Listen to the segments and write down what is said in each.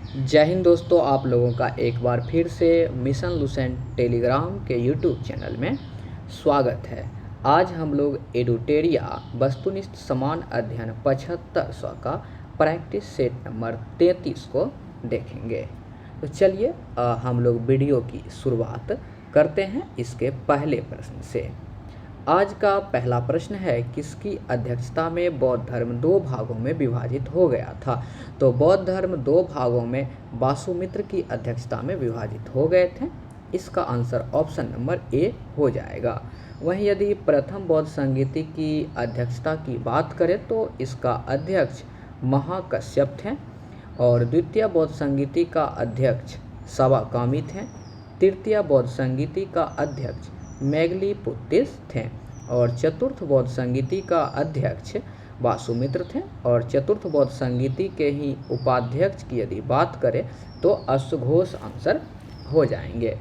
जय हिंद दोस्तों, आप लोगों का एक बार फिर से मिशन लुसेंट टेलीग्राम के यूट्यूब चैनल में स्वागत है। आज हम लोग एडुटेरिया वस्तुनिष्ठ समान अध्ययन 7500 का प्रैक्टिस सेट नंबर 33 को देखेंगे। तो चलिए हम लोग वीडियो की शुरुआत करते हैं इसके पहले प्रश्न से। आज का पहला प्रश्न है, किसकी अध्यक्षता में बौद्ध धर्म दो भागों में विभाजित हो गया था। तो बौद्ध धर्म दो भागों में वासुमित्र की अध्यक्षता में विभाजित हो गए थे। इसका आंसर ऑप्शन नंबर ए हो जाएगा। वहीं यदि प्रथम बौद्ध संगीति की अध्यक्षता की बात करें तो इसका अध्यक्ष महाकश्यप थे और द्वितीय बौद्ध संगीति का अध्यक्ष सवाकामी थे। तृतीय बौद्ध संगीति का अध्यक्ष मेगलीपुत्तिस थे और चतुर्थ बौद्ध संगीति का अध्यक्ष वासुमित्र थे और चतुर्थ बौद्ध संगीति के ही उपाध्यक्ष की यदि बात करें तो अश्वघोष आंसर हो जाएंगे।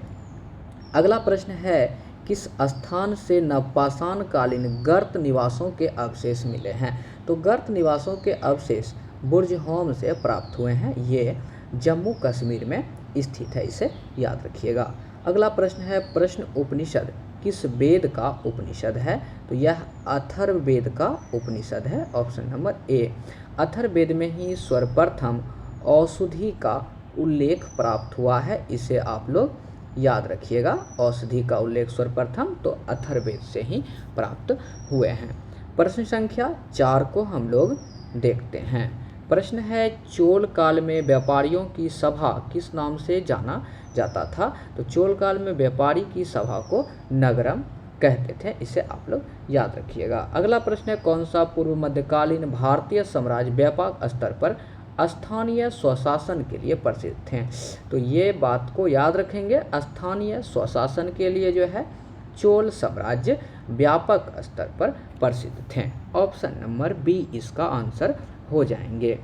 अगला प्रश्न है, किस स्थान से नवपाषाण कालीन गर्त निवासों के अवशेष मिले हैं। तो गर्त निवासों के अवशेष बुर्जहोम से प्राप्त हुए हैं। ये जम्मू कश्मीर में स्थित है, इसे याद रखिएगा। अगला प्रश्न है, प्रश्न उपनिषद किस वेद का उपनिषद है। तो यह अथर्ववेद का उपनिषद है, ऑप्शन नंबर ए। अथर्ववेद में ही सर्वप्रथम औषधि का उल्लेख प्राप्त हुआ है, इसे आप लोग याद रखिएगा। औषधि का उल्लेख सर्वप्रथम तो अथर्ववेद से ही प्राप्त हुए हैं। प्रश्न संख्या 4 को हम लोग देखते हैं। प्रश्न है, चोल काल में व्यापारियों की सभा किस नाम से जाना जाता था। तो चोल काल में व्यापारी की सभा को नगरम कहते थे, इसे आप लोग याद रखिएगा। अगला प्रश्न है, कौन सा पूर्व मध्यकालीन भारतीय साम्राज्य व्यापक स्तर पर स्थानीय स्वशासन के लिए प्रसिद्ध थे। तो ये बात को याद रखेंगे, स्थानीय स्वशासन के लिए जो है चोल साम्राज्य व्यापक स्तर पर प्रसिद्ध थे। ऑप्शन नंबर बी इसका आंसर हो जाएंगे।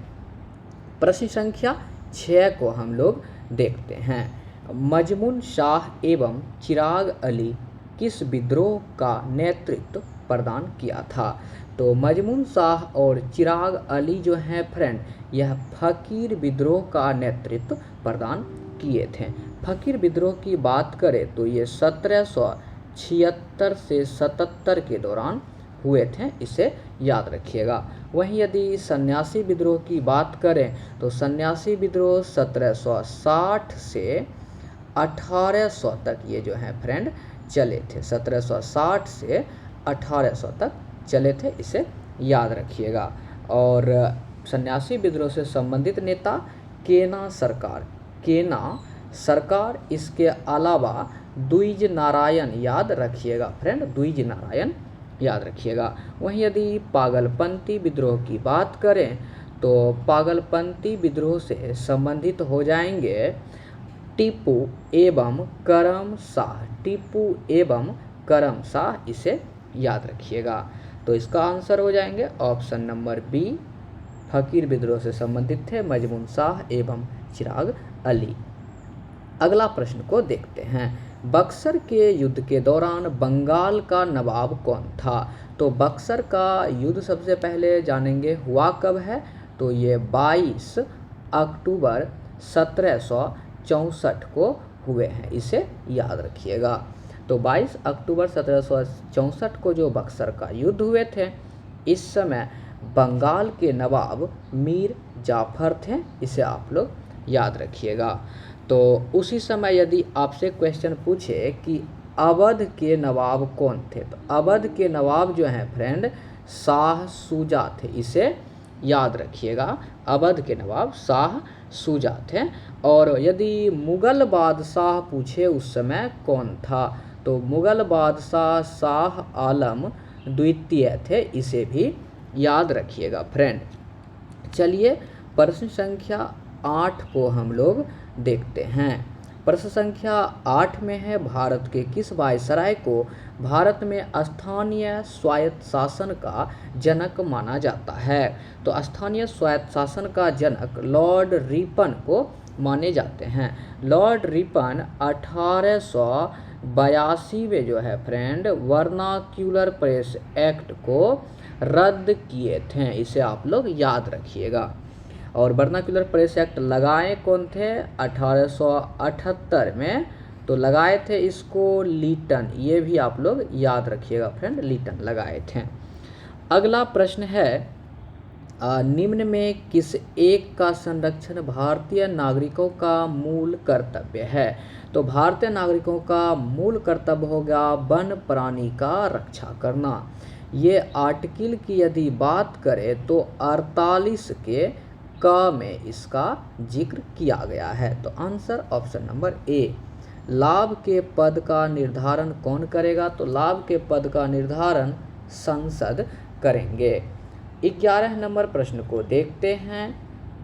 प्रश्न संख्या 6 को हम लोग देखते हैं। मजमून शाह एवं चिराग अली किस विद्रोह का नेतृत्व प्रदान किया था। तो मजमून शाह और चिराग अली जो हैं फ्रेंड, यह फकीर विद्रोह का नेतृत्व प्रदान किए थे। फकीर विद्रोह की बात करें तो ये 1776 से 77 के दौरान हुए थे, इसे याद रखिएगा। वहीं यदि सन्यासी विद्रोह की बात करें तो सन्यासी विद्रोह 1760 से 1800 तक ये जो हैं फ्रेंड चले थे। 1760 से 1800 तक चले थे, इसे याद रखिएगा। और सन्यासी विद्रोह से संबंधित नेता केना सरकार, इसके अलावा द्विज नारायण याद रखिएगा फ्रेंड, द्विज नारायण याद रखिएगा। वहीं यदि पागलपंथी विद्रोह की बात करें तो पागलपंथी विद्रोह से संबंधित हो जाएंगे टीपू एवं करम शाह, इसे याद रखिएगा। तो इसका आंसर हो जाएंगे ऑप्शन नंबर बी, फकीर विद्रोह से संबंधित थे मजमून शाह एवं चिराग अली। अगला प्रश्न को देखते हैं। बक्सर के युद्ध के दौरान बंगाल का नवाब कौन था। तो बक्सर का युद्ध सबसे पहले जानेंगे हुआ कब है। तो ये 22 अक्टूबर 1764 को हुए हैं, इसे याद रखिएगा। तो 22 अक्टूबर 1764 को जो बक्सर का युद्ध हुए थे, इस समय बंगाल के नवाब मीर जाफर थे, इसे आप लोग याद रखिएगा। तो उसी समय यदि आपसे क्वेश्चन पूछे कि अवध के नवाब कौन थे, तो अवध के नवाब जो हैं फ्रेंड शाह शुजा थे, इसे याद रखिएगा। अवध के नवाब शाह शुजा थे। और यदि मुगल बादशाह पूछे उस समय कौन था, तो मुगल बादशाह शाह आलम द्वितीय थे, इसे भी याद रखिएगा फ्रेंड। चलिए प्रश्न संख्या 8 को हम लोग देखते हैं। प्रश्न संख्या 8 में है, भारत के किस वायसराय को भारत में स्थानीय स्वायत्त शासन का जनक माना जाता है। तो स्थानीय स्वायत्त शासन का जनक लॉर्ड रिपन को माने जाते हैं। लॉर्ड रिपन 1882 में जो है फ्रेंड वर्नाक्यूलर प्रेस एक्ट को रद्द किए थे, इसे आप लोग याद रखिएगा। और वर्नाक्युलर प्रेस एक्ट लगाए कौन थे 1878 में, तो लगाए थे इसको लीटन, ये भी आप लोग याद रखिएगा फ्रेंड, लीटन लगाए थे। अगला प्रश्न है निम्न में किस एक का संरक्षण भारतीय नागरिकों का मूल कर्तव्य है। तो भारतीय नागरिकों का मूल कर्तव्य होगा वन प्राणी का रक्षा करना। ये आर्टिकल की यदि बात करें तो 48 के क में इसका जिक्र किया गया है। तो आंसर ऑप्शन नंबर ए। लाभ के पद का निर्धारण कौन करेगा। तो लाभ के पद का निर्धारण संसद करेंगे। 11 नंबर प्रश्न को देखते हैं।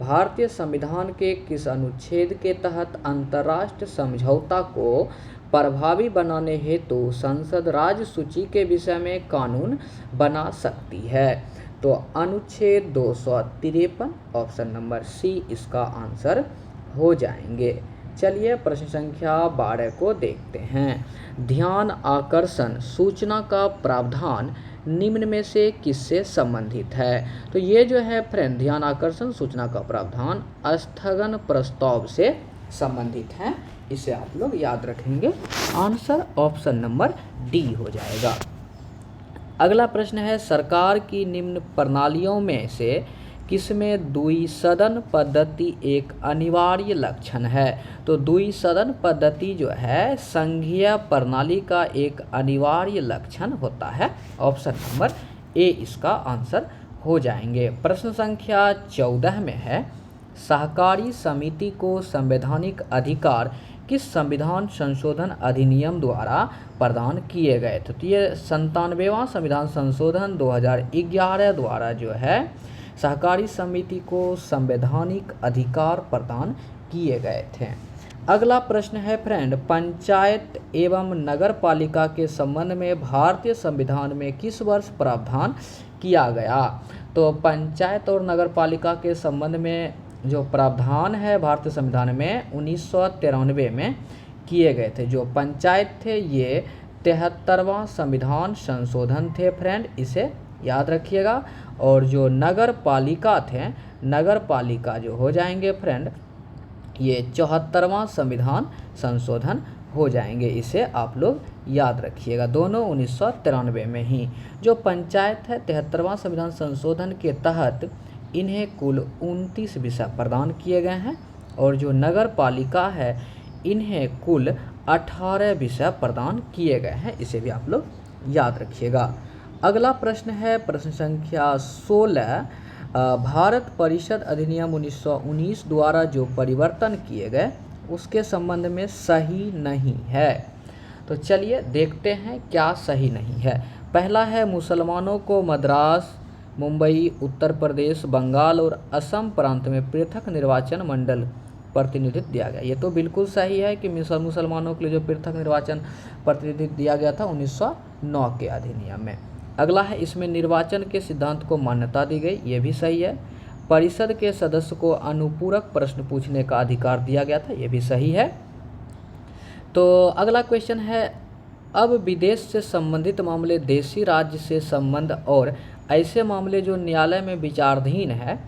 भारतीय संविधान के किस अनुच्छेद के तहत अंतर्राष्ट्रीय समझौता को प्रभावी बनाने हेतु संसद राज्य सूची के विषय में कानून बना सकती है। तो अनुच्छेद 253 ऑप्शन नंबर सी इसका आंसर हो जाएंगे। चलिए प्रश्न संख्या 12 को देखते हैं। ध्यान आकर्षण सूचना का प्रावधान निम्न में से किससे संबंधित है। तो ये जो है फ्रेंड ध्यान आकर्षण सूचना का प्रावधान स्थगन प्रस्ताव से संबंधित है, इसे आप लोग याद रखेंगे। आंसर ऑप्शन नंबर डी हो जाएगा। अगला प्रश्न है सरकार की निम्न प्रणालियों में से किसमें द्विसदन पद्धति एक अनिवार्य लक्षण है। तो द्विसदन पद्धति जो है संघीय प्रणाली का एक अनिवार्य लक्षण होता है। ऑप्शन नंबर ए इसका आंसर हो जाएंगे। प्रश्न संख्या 14 में है सहकारी समिति को संवैधानिक अधिकार किस संविधान संशोधन अधिनियम द्वारा प्रदान किए गए थे। तो ये 97वां संविधान संशोधन 2011 द्वारा जो है सहकारी समिति को संवैधानिक अधिकार प्रदान किए गए थे। अगला प्रश्न है फ्रेंड पंचायत एवं नगर पालिका के संबंध में भारतीय संविधान में किस वर्ष प्रावधान किया गया। तो पंचायत और नगर पालिका के संबंध में जो प्रावधान है भारतीय संविधान में 1993 में किए गए थे। जो पंचायत थे ये 73वां संविधान संशोधन थे फ्रेंड, इसे याद रखिएगा। और जो नगर पालिका थे, नगर पालिका जो हो जाएंगे फ्रेंड ये 74वां संविधान संशोधन हो जाएंगे, इसे आप लोग याद रखिएगा। दोनों 1993 में ही। जो पंचायत है 73वां संविधान संशोधन के तहत इन्हें कुल 29 विषय प्रदान किए गए हैं और जो नगर पालिका है इन्हें कुल 18 विषय प्रदान किए गए हैं, इसे भी आप लोग याद रखिएगा। अगला प्रश्न है प्रश्न संख्या 16 भारत परिषद अधिनियम 1919 द्वारा जो परिवर्तन किए गए उसके संबंध में सही नहीं है। तो चलिए देखते हैं क्या सही नहीं है। पहला है मुसलमानों को मद्रास, मुंबई, उत्तर प्रदेश, बंगाल और असम प्रांत में पृथक निर्वाचन मंडल प्रतिनिधित्व दिया गया। ये तो बिल्कुल सही है कि मुसलमानों के लिए जो पृथक निर्वाचन प्रतिनिधित्व दिया गया था 1909 के अधिनियम में। अगला है इसमें निर्वाचन के सिद्धांत को मान्यता दी गई, ये भी सही है। परिषद के सदस्य को अनुपूरक प्रश्न पूछने का अधिकार दिया गया था, ये भी सही है। तो अगला क्वेश्चन है अब विदेश से संबंधित मामले देशी राज्य से संबंध और ऐसे मामले जो न्यायालय में विचाराधीन है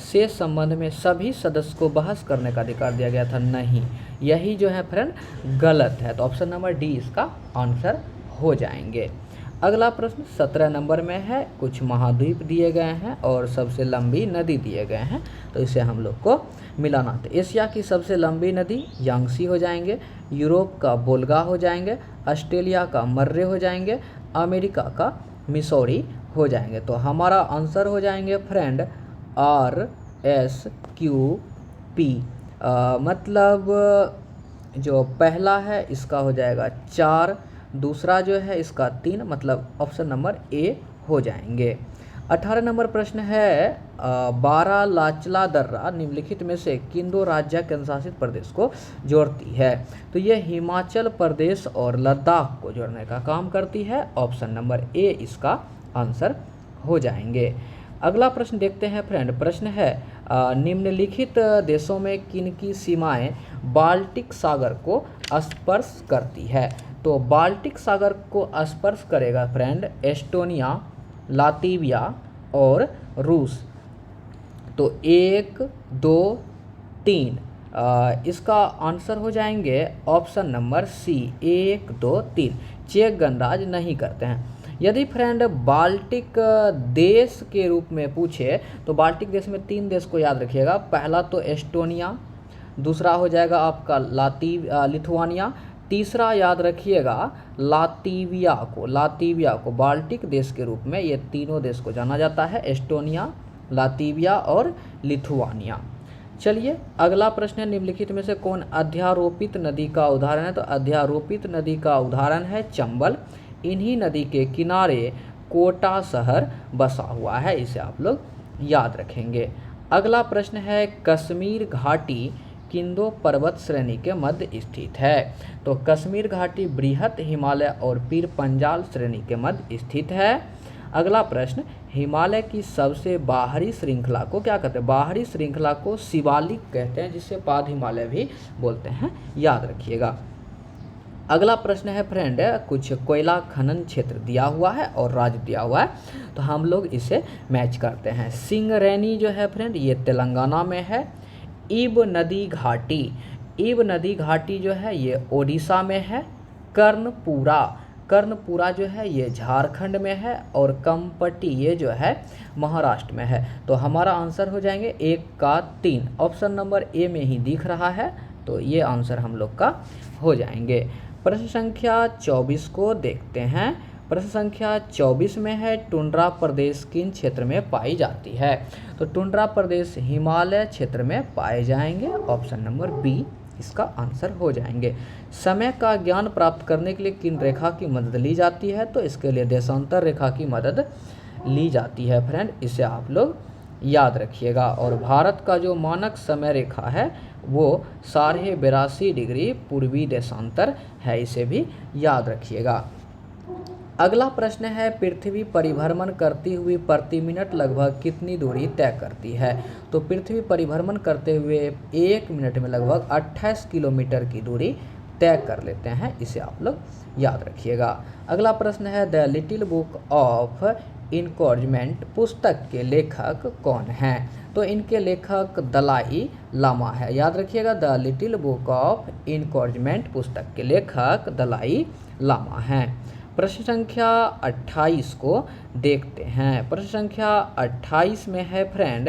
से संबंध में सभी सदस्य को बहस करने का अधिकार दिया गया था, नहीं, यही जो है फ्रेंड गलत है। तो ऑप्शन नंबर डी इसका आंसर हो जाएंगे। अगला प्रश्न 17 नंबर में है। कुछ महाद्वीप दिए गए हैं और सबसे लंबी नदी दिए गए हैं, तो इसे हम लोग को मिलाना था। एशिया की सबसे लंबी नदी यांगसी हो जाएंगे, यूरोप का वोल्गा हो जाएंगे, ऑस्ट्रेलिया का मर्रे हो जाएंगे, अमेरिका का मिसौरी हो जाएंगे। तो हमारा आंसर हो जाएंगे फ्रेंड RSQP। मतलब जो पहला है इसका हो जाएगा 4, दूसरा जो है इसका 3, मतलब ऑप्शन नंबर ए हो जाएंगे। 18 नंबर प्रश्न है 12 लाचला दर्रा निम्नलिखित में से किन दो राज्य केंद्रशासित प्रदेश को जोड़ती है। तो ये हिमाचल प्रदेश और लद्दाख को जोड़ने का काम करती है, ऑप्शन नंबर ए इसका आंसर हो जाएंगे। अगला प्रश्न देखते हैं फ्रेंड। प्रश्न है निम्नलिखित देशों में किन की सीमाएं बाल्टिक सागर को स्पर्श करती है। तो बाल्टिक सागर को स्पर्श करेगा फ्रेंड एस्टोनिया, लातविया और रूस। तो 1, 2, 3 इसका आंसर हो जाएंगे ऑप्शन नंबर सी, 1, 2, 3। चेक गणराज नहीं करते हैं। यदि फ्रेंड बाल्टिक देश के रूप में पूछे तो बाल्टिक देश में 3 देश को याद रखिएगा। पहला तो एस्टोनिया, दूसरा हो जाएगा आपका लिथुआनिया, तीसरा याद रखिएगा लातीविया को बाल्टिक देश के रूप में ये तीनों देश को जाना जाता है, एस्टोनिया, लातीविया और लिथुआनिया। चलिए अगला प्रश्न है, निम्नलिखित में से कौन अध्यारोपित नदी का उदाहरण है? तो अध्यारोपित नदी का उदाहरण है चंबल। इन्हीं नदी के किनारे कोटा शहर बसा हुआ है, इसे आप लोग याद रखेंगे। अगला प्रश्न है, कश्मीर घाटी किंदो पर्वत श्रेणी के मध्य स्थित है? तो कश्मीर घाटी बृहत हिमालय और पीर पंजाल श्रेणी के मध्य स्थित है। अगला प्रश्न, हिमालय की सबसे बाहरी श्रृंखला को क्या कहते हैं? बाहरी श्रृंखला को शिवालिक कहते हैं, जिसे पाद हिमालय भी बोलते हैं, याद रखिएगा। अगला प्रश्न है फ्रेंड, कुछ कोयला खनन क्षेत्र दिया हुआ है और राज्य दिया हुआ है, तो हम लोग इसे मैच करते हैं। सिंगरैनी जो है फ्रेंड ये तेलंगाना में है। इब नदी घाटी जो है ये ओडिशा में है। कर्णपुरा जो है ये झारखंड में है और कम्पटी ये जो है महाराष्ट्र में है। तो हमारा आंसर हो जाएंगे 1 का 3, ऑप्शन नंबर ए में ही दिख रहा है, तो ये आंसर हम लोग का हो जाएंगे। प्रश्न संख्या 24 को देखते हैं। प्रश्न संख्या 24 में है, टुंड्रा प्रदेश किन क्षेत्र में पाई जाती है? तो टुंड्रा प्रदेश हिमालय क्षेत्र में पाए जाएंगे, ऑप्शन नंबर बी इसका आंसर हो जाएंगे। समय का ज्ञान प्राप्त करने के लिए किन रेखा की मदद ली जाती है? तो इसके लिए देशांतर रेखा की मदद ली जाती है फ्रेंड, इसे आप लोग याद रखिएगा। और भारत का जो मानक समय रेखा है वो 82.5 डिग्री पूर्वी देशांतर है, इसे भी याद रखिएगा। अगला प्रश्न है, पृथ्वी परिभ्रमण करती हुई प्रति मिनट लगभग कितनी दूरी तय करती है? तो पृथ्वी परिभ्रमण करते हुए 1 मिनट में लगभग 28 किलोमीटर की दूरी तय कर लेते हैं, इसे आप लोग याद रखिएगा। अगला प्रश्न है, the little book of encouragement पुस्तक के लेखक कौन हैं? तो इनके लेखक दलाई लामा है, याद रखिएगा। The little book of encouragement पुस्तक के लेखक दलाई लामा हैं। प्रश्न संख्या 28 को देखते हैं। प्रश्न संख्या 28 में है फ्रेंड,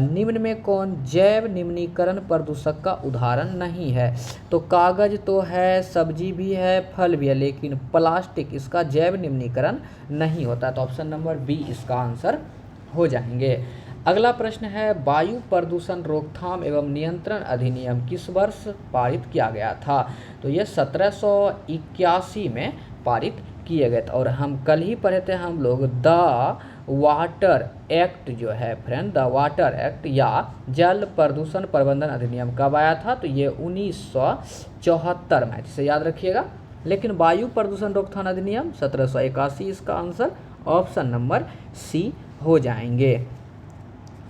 निम्न में कौन जैव निम्नीकरण प्रदूषक का उदाहरण नहीं है? तो कागज तो है, सब्जी भी है, फल भी है, लेकिन प्लास्टिक इसका जैव निम्नीकरण नहीं होता, तो ऑप्शन नंबर बी इसका आंसर हो जाएंगे। अगला प्रश्न है, वायु प्रदूषण रोकथाम एवं नियंत्रण अधिनियम किस वर्ष पारित किया गया था? तो ये 1781 में पारित किए गए थे। और हम कल ही पढ़े थे हम लोग द वाटर एक्ट जो है फ्रेंड, द वाटर एक्ट या जल प्रदूषण प्रबंधन अधिनियम कब आया था? तो ये 1974 में, जिसे याद रखिएगा। लेकिन वायु प्रदूषण रोकथाम अधिनियम 1781, इसका आंसर ऑप्शन नंबर सी हो जाएंगे।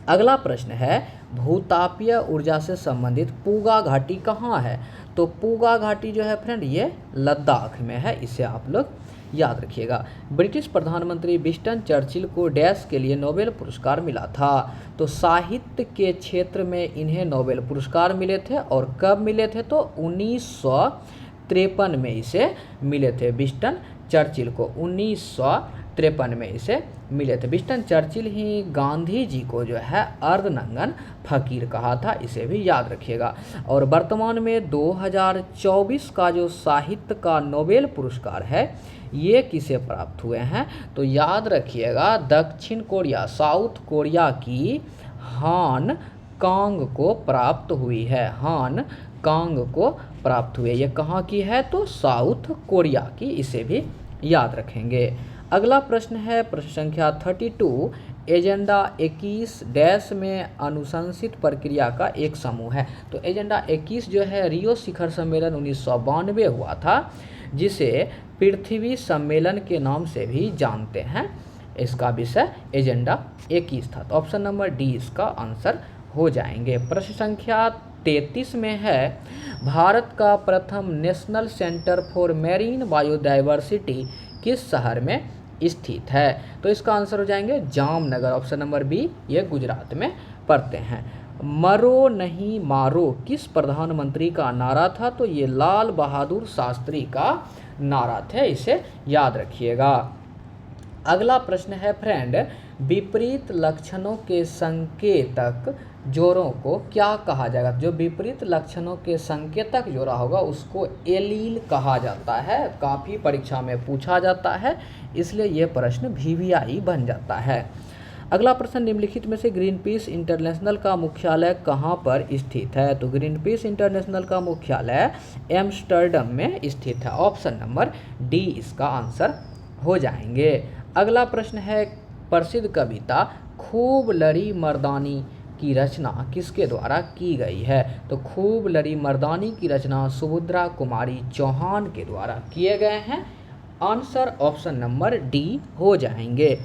अगला प्रश्न है, भूतापीय ऊर्जा से संबंधित पूगा घाटी कहाँ है? तो पूगा घाटी जो है फ्रेंड ये लद्दाख में है, इसे आप लोग याद रखिएगा। ब्रिटिश प्रधानमंत्री विंस्टन चर्चिल को डैश के लिए नोबेल पुरस्कार मिला था? तो साहित्य के क्षेत्र में इन्हें नोबेल पुरस्कार मिले थे, और कब मिले थे? तो 1953 में इसे मिले थे। विंस्टन चर्चिल को 1953 में इसे मिले थे। विंस्टन चर्चिल ही गांधी जी को जो है अर्धनंगन फकीर कहा था, इसे भी याद रखिएगा। और वर्तमान में 2024 का जो साहित्य का नोबेल पुरस्कार है ये किसे प्राप्त हुए हैं? तो याद रखिएगा, दक्षिण कोरिया, साउथ कोरिया की हान कांग को प्राप्त हुई है। हान कांग को प्राप्त हुई है, ये कहाँ की है? तो साउथ कोरिया की, इसे भी याद रखेंगे। अगला प्रश्न है प्रश्न संख्या 32, एजेंडा 21 डैश में अनुशंसित प्रक्रिया का एक समूह है। तो एजेंडा 21 जो है रियो शिखर सम्मेलन 1992 हुआ था, जिसे पृथ्वी सम्मेलन के नाम से भी जानते हैं। इसका विषय एजेंडा 21 था, तो ऑप्शन नंबर डी इसका आंसर हो जाएंगे। प्रश्न संख्या 33 में है, भारत का प्रथम national centre for marine biodiversity किस शहर में स्थित है? तो इसका आंसर हो जाएंगे जामनगर, ऑप्शन नंबर बी ये गुजरात में पढ़ते हैं। मरो नहीं मारो किस प्रधानमंत्री का नारा था? तो ये लाल बहादुर शास्त्री का नारा था, इसे याद रखिएगा। अगला प्रश्न है फ्रेंड, विपरीत लक्षणों के संकेतक जोड़ों को क्या कहा जाएगा? जो विपरीत लक्षणों के संकेतक जोड़ा होगा उसको एलील कहा जाता है। काफ़ी परीक्षा में पूछा जाता है, इसलिए ये प्रश्न VVI बन जाता है। अगला प्रश्न, निम्नलिखित में से ग्रीन पीस इंटरनेशनल का मुख्यालय कहाँ पर स्थित है? तो ग्रीन पीस इंटरनेशनल का मुख्यालय एम्स्टर्डम में स्थित है। ऑप्शन नंबर डी इसका आंसर हो जाएंगे। अगला प्रश्न है, प्रसिद्ध कविता खूब लड़ी मर्दानी की रचना किसके द्वारा की गई है? तो खूब लड़ी मर्दानी की रचना सुभद्रा कुमारी चौहान के द्वारा किए गए हैं। आंसर ऑप्शन नंबर डी हो जाएंगे।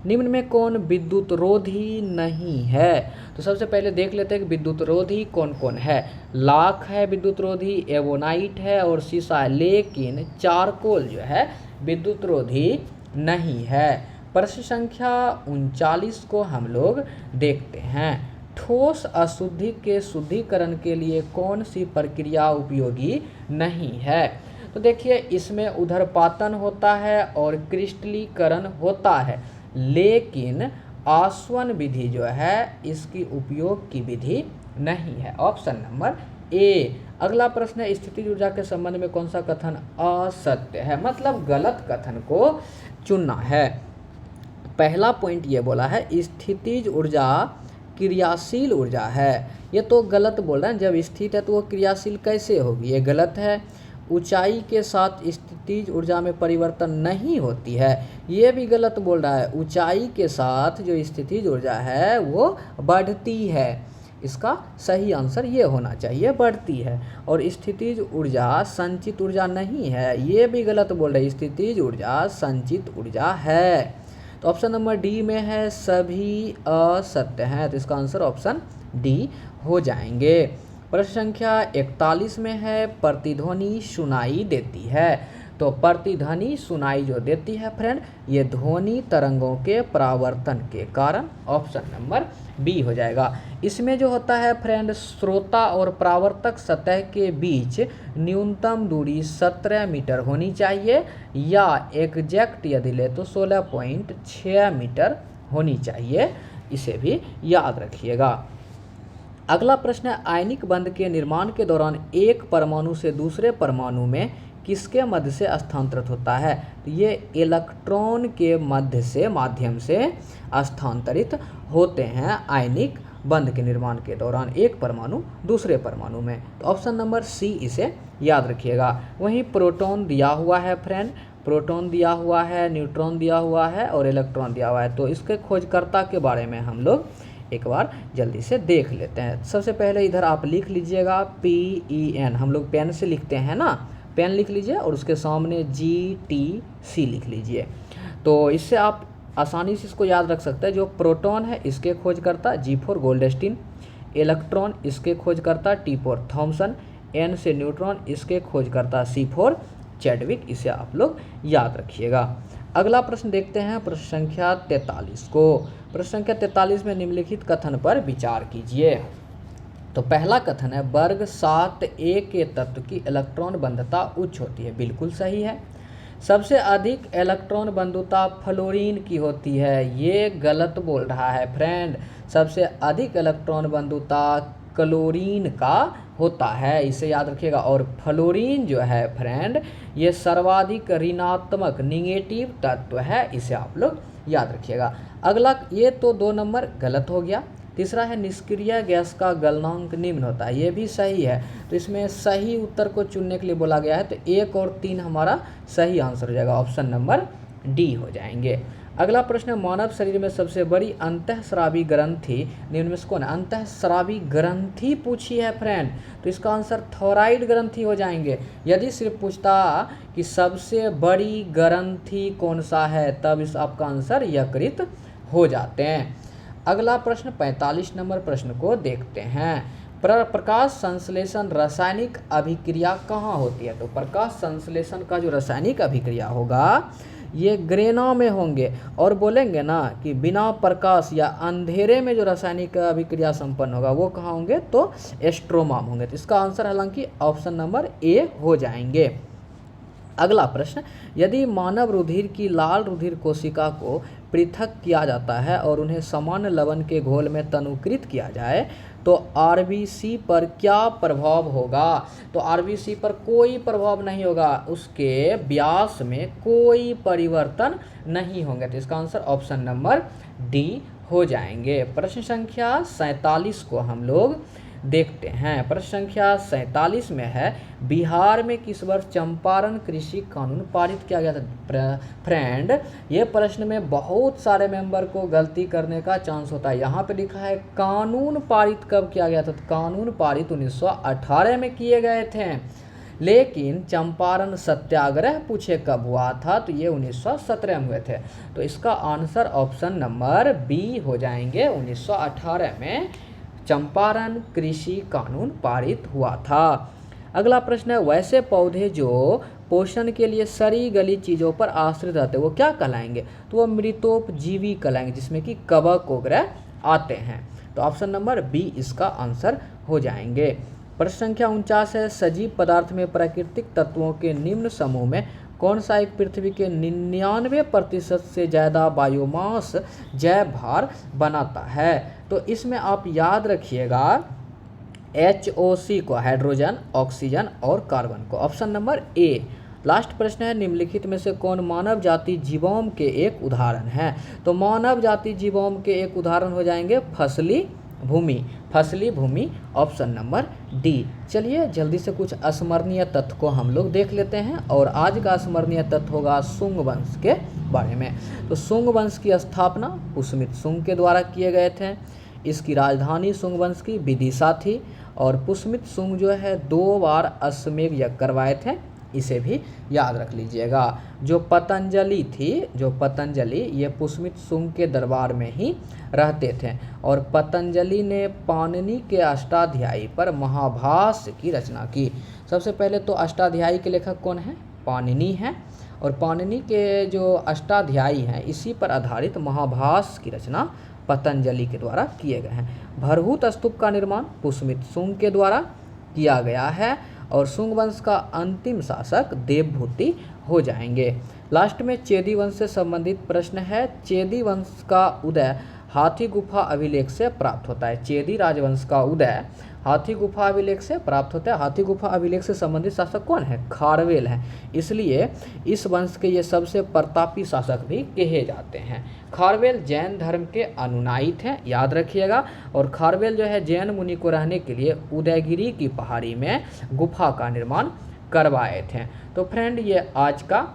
निम्न में कौन विद्युत रोधी नहीं है? तो सबसे पहले देख लेते हैं कि विद्युत रोधी कौन कौन है। लाख है विद्युत रोधी, एवोनाइट है और शीशा है, लेकिन चारकोल जो है विद्युत रोधी नहीं है। प्रश्न संख्या 39 को हम लोग देखते हैं। ठोस अशुद्धि के शुद्धिकरण के लिए कौन सी प्रक्रिया उपयोगी नहीं है? तो देखिए, इसमें उधर्पातन होता है और क्रिस्टलीकरण होता है, लेकिन आसवन विधि जो है इसकी उपयोग की विधि नहीं है। Option number A. अगला प्रश्न है, स्थितिज ऊर्जा के संबंध में कौन सा कथन असत्य है? मतलब गलत कथन को चुनना है। पहला पॉइंट ये बोला है स्थितिज ऊर्जा क्रियाशील ऊर्जा है, ये तो गलत बोल रहे हैं। जब स्थित है तो वो क्रियाशील कैसे होगी? ये गलत है। ऊंचाई के साथ स्थितिज ऊर्जा में परिवर्तन नहीं होती है, ये भी गलत बोल रहा है। ऊंचाई के साथ जो स्थितिज ऊर्जा है वो बढ़ती है, इसका सही आंसर ये होना चाहिए, बढ़ती है। और स्थितिज ऊर्जा संचित ऊर्जा नहीं है, ये भी गलत बोल रहे हैं। स्थितिज ऊर्जा संचित ऊर्जा है। तो ऑप्शन नंबर डी में है सभी असत्य हैं, तो इसका आंसर ऑप्शन डी हो जाएंगे। प्रश्न संख्या 41 में है प्रतिध्वनि सुनाई देती है। तो प्रतिध्वनि सुनाई जो देती है फ्रेंड, ये ध्वनि तरंगों के परावर्तन के कारण। ऑप्शन नंबर बी हो जाएगा। इसमें जो होता है फ्रेंड, श्रोता और परावर्तक सतह के बीच न्यूनतम दूरी 17 मीटर होनी चाहिए, या एग्जैक्ट यदि ले तो 16.6 मीटर होनी चाहिए, इसे भी याद रखिएगा। अगला प्रश्न है, आयनिक बंध के निर्माण के दौरान एक परमाणु से दूसरे परमाणु में किसके मध्य से स्थानांतरित होता है? तो ये इलेक्ट्रॉन के माध्यम से स्थानांतरित होते हैं आयनिक बंध के निर्माण के दौरान, एक परमाणु दूसरे परमाणु में। तो ऑप्शन नंबर सी इसे याद रखिएगा। वहीं प्रोटॉन दिया हुआ है फ्रेंड, प्रोटॉन दिया हुआ है, न्यूट्रॉन दिया हुआ है और इलेक्ट्रॉन दिया हुआ है। तो इसके खोजकर्ता के बारे में हम लोग एक बार जल्दी से देख लेते हैं। सबसे पहले इधर आप लिख लीजिएगा PEN, हम लोग पेन से लिखते हैं ना, पेन लिख लीजिए और उसके सामने GTC लिख लीजिए। तो इससे आप आसानी से इसको याद रख सकते हैं। जो प्रोटॉन है इसके खोजकर्ता G फॉर गोल्डस्टीन, इलेक्ट्रॉन इसके खोजकर्ता T फॉर थॉमसन, N से न्यूट्रॉन इसके खोजकर्ता C फॉर चैडविक, इसे आप लोग याद रखिएगा। अगला प्रश्न देखते हैं प्रश्न संख्या 43 को। प्रश्न संख्या 43 में निम्नलिखित कथन पर विचार कीजिए। तो पहला कथन है वर्ग 7A के तत्व की इलेक्ट्रॉन बंधुता उच्च होती है, बिल्कुल सही है। सबसे अधिक इलेक्ट्रॉन बंधुता फ्लोरीन की होती है, ये गलत बोल रहा है फ्रेंड। सबसे अधिक इलेक्ट्रॉन बंधुता क्लोरीन का होता है, इसे याद रखिएगा। और फ्लोरीन जो है फ्रेंड, ये सर्वाधिक ऋणात्मक निगेटिव तत्व है, इसे आप लोग याद रखिएगा। अगला, ये तो 2 नंबर गलत हो गया। तीसरा है निष्क्रिय गैस का गलनांक निम्न होता है, ये भी सही है। तो इसमें सही उत्तर को चुनने के लिए बोला गया है, तो 1 और 3 हमारा सही आंसर हो जाएगा, ऑप्शन नंबर डी हो जाएंगे। अगला प्रश्न है मानव शरीर में सबसे बड़ी अंतःस्रावी ग्रंथि निम्न में से कौन है? अंतःस्रावी ग्रंथि पूछी है फ्रेंड, तो इसका आंसर थायराइड ग्रंथि हो जाएंगे। यदि सिर्फ पूछता कि सबसे बड़ी ग्रंथि कौन सा है, तब इस आपका आंसर यकृत हो जाते हैं। अगला प्रश्न 45 नंबर प्रश्न को देखते हैं। प्रकाश संश्लेषण रासायनिक अभिक्रिया कहाँ होती है? तो प्रकाश संश्लेषण का जो रासायनिक अभिक्रिया होगा ये ग्रेना में होंगे। और बोलेंगे ना कि बिना प्रकाश या अंधेरे में जो रासायनिक अभिक्रिया संपन्न होगा वो कहाँ होंगे, तो एस्ट्रोमा में होंगे। तो इसका आंसर हालांकि ऑप्शन नंबर ए हो जाएंगे। अगला प्रश्न, यदि मानव रुधिर की लाल रुधिर कोशिका को पृथक किया जाता है और उन्हें सामान्य लवण के घोल में तनुकृत किया जाए तो आरबीसी पर क्या प्रभाव होगा। तो आरबीसी पर कोई प्रभाव नहीं होगा, उसके व्यास में कोई परिवर्तन नहीं होंगे। तो इसका आंसर ऑप्शन नंबर डी हो जाएंगे। प्रश्न संख्या 47 को हम लोग देखते हैं। प्रश्न संख्या 47 में है, बिहार में किस वर्ष चंपारण कृषि कानून पारित किया गया था। फ्रेंड, ये प्रश्न में बहुत सारे मेंबर को गलती करने का चांस होता है। यहाँ पे लिखा है कानून पारित कब किया गया था, तो कानून पारित 1918 में किए गए थे, लेकिन चंपारण सत्याग्रह पूछे कब हुआ था, तो ये 1917 में हुए थे। तो इसका आंसर ऑप्शन नंबर बी हो जाएंगे, 1918 में चंपारण कृषि कानून पारित हुआ था। अगला प्रश्न है, वैसे पौधे जो पोषण के लिए सड़ी गली चीज़ों पर आश्रित रहते हैं वो क्या कहलाएंगे, तो वो मृतोपजीवी कहलाएंगे, जिसमें कि कवक वगैरह आते हैं। तो ऑप्शन नंबर बी इसका आंसर हो जाएंगे। प्रश्न संख्या 49 है, सजीव पदार्थ में प्राकृतिक तत्वों के निम्न समूह में कौन सा एक पृथ्वी के 99% से ज़्यादा बायोमास जैव भार बनाता है। तो इसमें आप याद रखिएगा HOC को, हाइड्रोजन, ऑक्सीजन और कार्बन को। Option number A. लास्ट प्रश्न है, निम्नलिखित में से कौन मानव जाति जीवोम के एक उदाहरण है। तो मानव जाति जीवोम के एक उदाहरण हो जाएंगे फसली भूमि, फसली भूमि ऑप्शन नंबर डी। चलिए जल्दी से कुछ अस्मरणीय तथ्य को हम लोग देख लेते हैं, और आज का अस्मरणीय तथ्य होगा शुंग वंश के बारे में। तो शुंग वंश की स्थापना पुष्यमित्र शुंग के द्वारा किए गए थे। इसकी राजधानी शुंग वंश की विदिशा थी, और पुष्यमित्र शुंग जो है 2 बार अश्वमेध यज्ञ करवाए थे, इसे भी याद रख लीजिएगा। जो पतंजलि थी, जो पतंजलि ये पुष्यमित्र शुंग के दरबार में ही रहते थे, और पतंजलि ने पाणिनि के अष्टाध्यायी पर महाभाष्य की रचना की। सबसे पहले तो अष्टाध्यायी के लेखक कौन है, पाणिनि हैं, और पाणिनि के जो अष्टाध्यायी हैं इसी पर आधारित महाभाष्य की रचना पतंजलि के द्वारा किए गए हैं। भरहूत स्तूप का निर्माण पुष्यमित्र शुंग के द्वारा किया गया है, और शुंग वंश का अंतिम शासक देवभूति हो जाएंगे। लास्ट में चेदी वंश से संबंधित प्रश्न है। चेदी वंश का उदय हाथी गुफा अभिलेख से प्राप्त होता है। चेदी राजवंश का उदय हाथी गुफा अभिलेख से प्राप्त होता है। हाथी गुफा अभिलेख से संबंधित शासक कौन है, खारवेल है, इसलिए इस वंश के ये सबसे प्रतापी शासक भी कहे जाते हैं। खारवेल जैन धर्म के अनुयायी थे, याद रखिएगा, और खारवेल जो है जैन मुनि को रहने के लिए उदयगिरी की पहाड़ी में गुफा का निर्माण करवाए थे। तो फ्रेंड ये आज का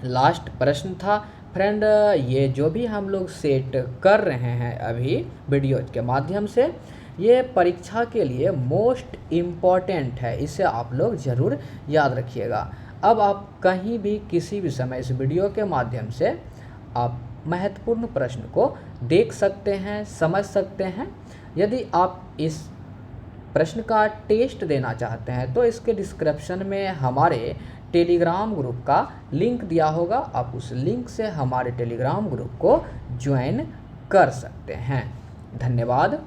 लास्ट प्रश्न था। फ्रेंड ये जो भी हम लोग सेट कर रहे हैं अभी वीडियो के माध्यम से, ये परीक्षा के लिए मोस्ट इम्पॉर्टेंट है, इसे आप लोग ज़रूर याद रखिएगा। अब आप कहीं भी किसी भी समय इस वीडियो के माध्यम से आप महत्वपूर्ण प्रश्न को देख सकते हैं, समझ सकते हैं। यदि आप इस प्रश्न का टेस्ट देना चाहते हैं तो इसके डिस्क्रिप्शन में हमारे टेलीग्राम ग्रुप का लिंक दिया होगा, आप उस लिंक से हमारे टेलीग्राम ग्रुप को ज्वाइन कर सकते हैं। धन्यवाद।